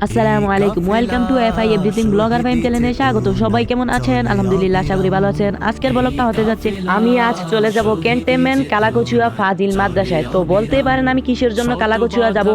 আসসালামু আলাইকুম, welcome to FI everything blogger Faim চ্যানেলে স্বাগত। সবাই কেমন আছেন? আলহামদুলিল্লাহ, আশা করি ভালো আছেন। আজকের ব্লগটা হতে যাচ্ছে, আমি আজ চলে যাব ক্যান্টনমেন্ট কালাকচুয়া ফাজিল মাদ্রাসায়। তো বলতেই পারেন আমি কিসের জন্য কালাকচুয়া যাব।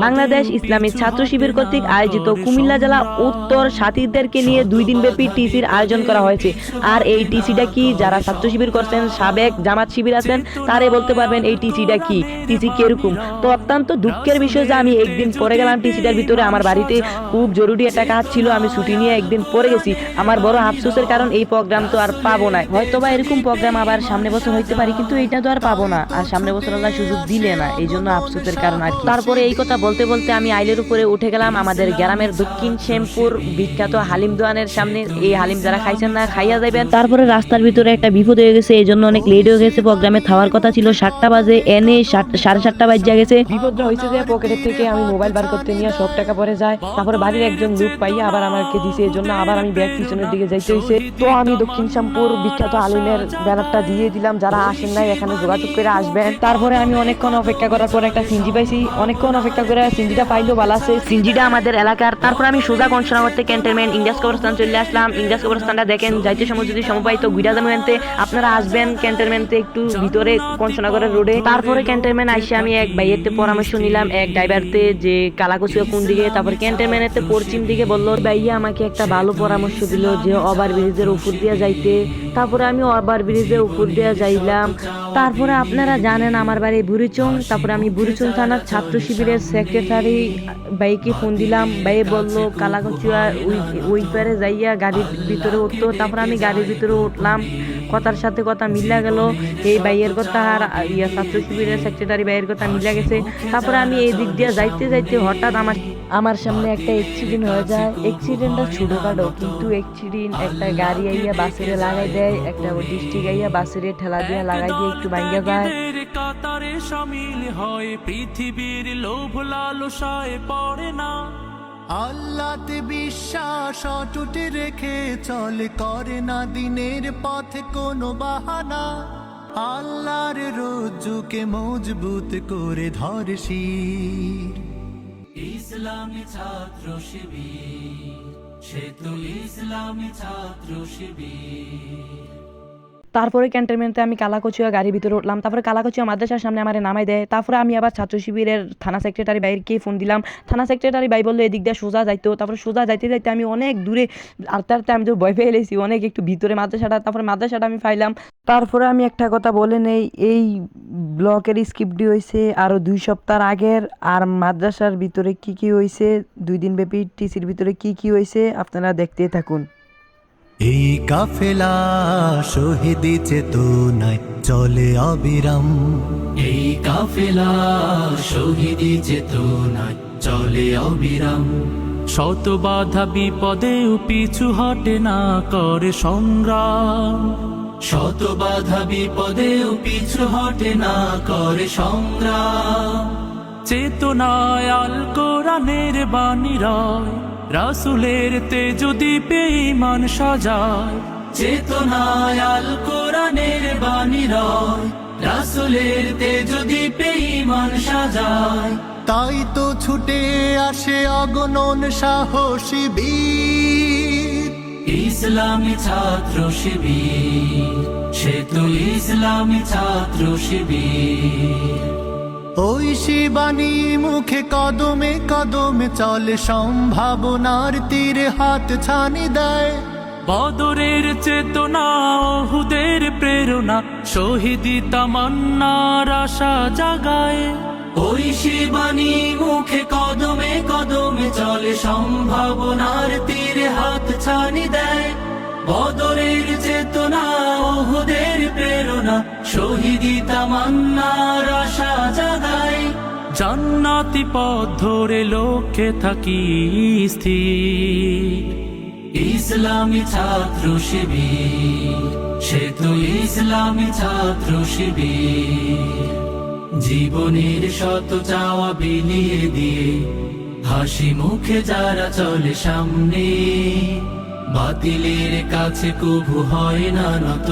বাংলাদেশ ইসলামী ছাত্র শিবির কর্তৃক আয়োজিত কুমিল্লা জেলা উত্তর সাথীদেরকে নিয়ে 2 দিন ব্যাপী টিসির আয়োজন করা হয়েছে। আর এই টিসিটা কি, যারা ছাত্র শিবির করছেন, সাবেক জামাত শিবির আছেন, তারাই বলতে পারবেন এই টিসিটা কি, টিসি কিরকম। তো অত্যন্ত দুঃখের বিষয় যে আমি একদিন পরে গেলাম টিসিটার ভিতরে। আমার বাড়িতে খুব জরুরি একটা কাজ ছিল, আমি ছুটি নিয়ে একদিন পরে গেছি। আমার বড় আফসোসের কারণ, এই প্রোগ্রাম তো আর পাবো না। হয়তোবা এরকম প্রোগ্রাম আবার সামনে বছর হইতে পারে, কিন্তু এইটা তো আর পাবো না। আর সামনে বছর আল্লাহ সুযোগ দিলে না, এই জন্য আফসোসের কারণ আর কি। তারপরে এই কথা বলতে বলতে আমি আইলের উপরে উঠে গেলাম আমাদের গ্রামের দক্ষিণ শ্যামপুর বিখ্যাত হালিম দোয়ানের সামনে। এই হালিম যারা খাইছেন না, খাইয়া যাবেন। তারপরে রাস্তার ভিতরে একটা বিপদ হয়ে গেছে, এই জন্য অনেক লেট হয়ে গেছে। প্রোগ্রামে থাওয়ার কথা ছিল 7টা বাজে, এনে 7:30 বাজে গেছে। বিপদটা হয়েছে যে পকেটের থেকে আমি মোবাইল বার করতে নিয়ে সব টাকা পরে যায়। তারপরে বাড়ির একজন লোক পাইয়া আবার আমাকে দিছে, এই জন্য আবার আমি ব্যাগ পিছনের দিকে যাইতে হয়েছে। তো আমি দক্ষিণ শ্যামপুর বিখ্যাত আলিমের ব্যানারটা দিয়ে দিলাম, যারা আসেন নাই এখানে যোগাযোগ করে আসবেন। তারপরে আমি অনেকক্ষণ অপেক্ষা করার পর একটা সিনজি পাইছি। অনেকক্ষণ অপেক্ষা করে সিনজিটা পাইলো, ভালো আছে সিনজিটা আমাদের এলাকার। তারপর আমি সোজা কনসনা করতে ক্যান্টনমেন্ট ইংরেজ কবরস্থান চলে আসলাম। ইংরেজ কবরস্থানটা দেখেন, যাইতে সময় যদি সময় পাই তো গুইডা জামুয়ানতে আপনারা আসবেন। ক্যান্টনমেন্টে একটু ভিতরে কনসনাগরের রোডে। তারপরে ক্যান্টনমেন্ট আইসে আমি এক ভাইয়েরতে পরামর্শ নিলাম, এক ড্রাইভারতে, যে কালাকচুয়া কোন দিকে। তারপর ক্যান্টনমেন্টের পশ্চিম দিকে বললো। ভাইয়া আমাকে একটা ভালো পরামর্শ দিল যে ওভার ব্রিজের উপর দিয়ে যাইতে। তারপরে আমি ওভার ব্রিজের উপর দিয়ে যাইলাম। তারপরে আপনারা জানেন আমার বাড়ি বুড়িচং। তারপরে আমি বুড়িচং থানার ছাত্র শিবিরের সেক্রেটারি ভাইকে ফোন দিলাম। ভাই বললো কালাকচুয়া ওই পারে যাইয়া গাড়ির ভিতরে উঠতো। তারপরে আমি গাড়ির ভিতরে উঠলাম, কথার সাথে কথা মিলা গেল। এই ভাইয়ের কথা আর ছাত্র শিবিরের সেক্রেটারি ভাইয়ের কথা মিলা গেছে। তারপরে আমি এই দিক দিয়ে যাইতে যাইতে হঠাৎ আমার সামনে একটা অ্যাক্সিডেন্ট হয়ে যায়। অ্যাক্সিডেন্টটা ছোটখাটো, কিন্তু অ্যাক্সিডেন্ট একটা গাড়ি আইয়া বাসেরে লাগাই দেয়, একটা ডিস্ট্রিক্ট আইয়া বাসেরে ঠেলা দিয়ে লাগাই দিয়ে একটু ভাঙ্গা যায়। কাতারে শামিল হয় পৃথিবীর লোভ লালসায় পড়ে না। আল্লাহতে বিশ্বাস অটুট রেখে চলে, করে না দিনের পথে কোনো বাহানা। আল্লাহর রজ্জুকে মজবুত করে ধরে শির। ইসলামী ছাত্র শিবির, সে তো ইসলামী ছাত্র শিবির। তারপরে ক্যান্টনমেন্টে আমি কালাকচুয়া গাড়ির ভিতরে উঠলাম। তারপরে কালাকচুয়া মাদ্রাসার সামনে আমার নামাই দেয়। তারপরে আমি আবার ছাত্র শিবিরের থানা সেক্রেটারি ভাইকে ফোন দিলাম। থানা সেক্রেটারি ভাই বললো এদিক দিয়ে সোজা যাইতো। তারপরে সোজা যাইতে যাইতে আমি অনেক দূরে আস্তে আস্তে আমি তো ভয় পেয়ে এলেছি, অনেক একটু ভিতরে মাদ্রাসাটা। তারপরে মাদ্রাসাটা আমি পাইলাম। তারপরে আমি একটা কথা বলে নেই, এই ব্লকের স্ক্রিপ্টটি হয়েছে আরও 2 সপ্তাহ আগের। আর মাদ্রাসার ভিতরে কি কি হয়েছে, 2 দিন ব্যাপী টিসির ভিতরে কি কি হয়েছে, আপনারা দেখতে থাকুন। এই কাফেলা শহীদি চেতনায় চলে অবিরাম। এই কাফেলা শহীদি চেতনায় চলে অবিরাম। শত বাধা বিপদেও পিছু হটে না, করে সংগ্রাম। শত বাধা বিপদেও পিছু হটে না, করে সংগ্রাম। চেতনায় আল কোরআনের বাণী রয়, রাসূলের তেজ দীপে ঈমান সাজায়। চেতনায় আল কোরআনের বাণী রয়, রাসূলের তেজ দীপে ঈমান সাজায়। তাই তো ছুটে আসে অগণন সাহসী বীর। ইসলামী ছাত্র শিবির, সে তো ইসলামী ছাত্র শিবির। ওই শিবানী মুখে কদমে কদমে চলে, সম্ভাবনার তীরে হাত ছানি দেয়। বদরের চেতনা, ওহুদের প্রেরণা, শহীদি তামান্নার আশা জাগায়। ওই শিবানী মুখে কদমে কদমে চলে, সম্ভাবনার তীরে হাত ছানি দেয়। বদরের চেতনা, ওহুদের প্রেরণা, শহীদি তামান্নার আশা জাগায়। জান্নাতি পথ ধরে লক্ষ্যে থাকি স্থির। ইসলামী ছাত্র শিবির, সে তো ইসলামী ছাত্র শিবির। জীবনের শত চাওয়া বিলিয়ে দিয়ে, হাসি মুখে যারা চলে সামনে। বাতিলের কাছে কভু হয় না নত,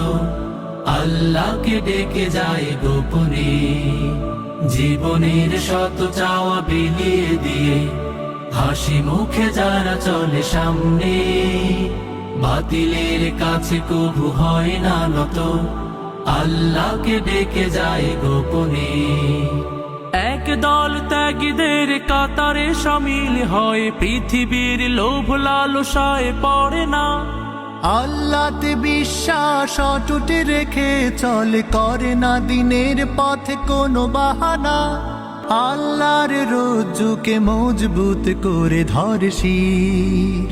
আল্লাহকে ডেকে যায় গোপনে। জীবনের শত চাওয়া বিলিয়ে দিয়ে, হাসি মুখে যারা চলে সামনে, বাতিলের কাছে কবু হয় না নত, আল্লাহকে ডেকে যায় গোপনে। এক দল ত্যাগীদের কাতারে শামিল হয়, পৃথিবীর লোভ লালসায় পড়ে না। আল্লাহতে বিশ্বাস অটুট রেখে চলে, করে না দিনের পথে কোনো বাহানা। আল্লাহর রজ্জুকে মজবুত করে ধরে শির।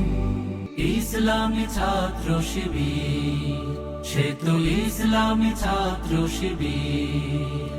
ইসলামী ছাত্র শিবির, সে তো ইসলামী ছাত্র শিবির।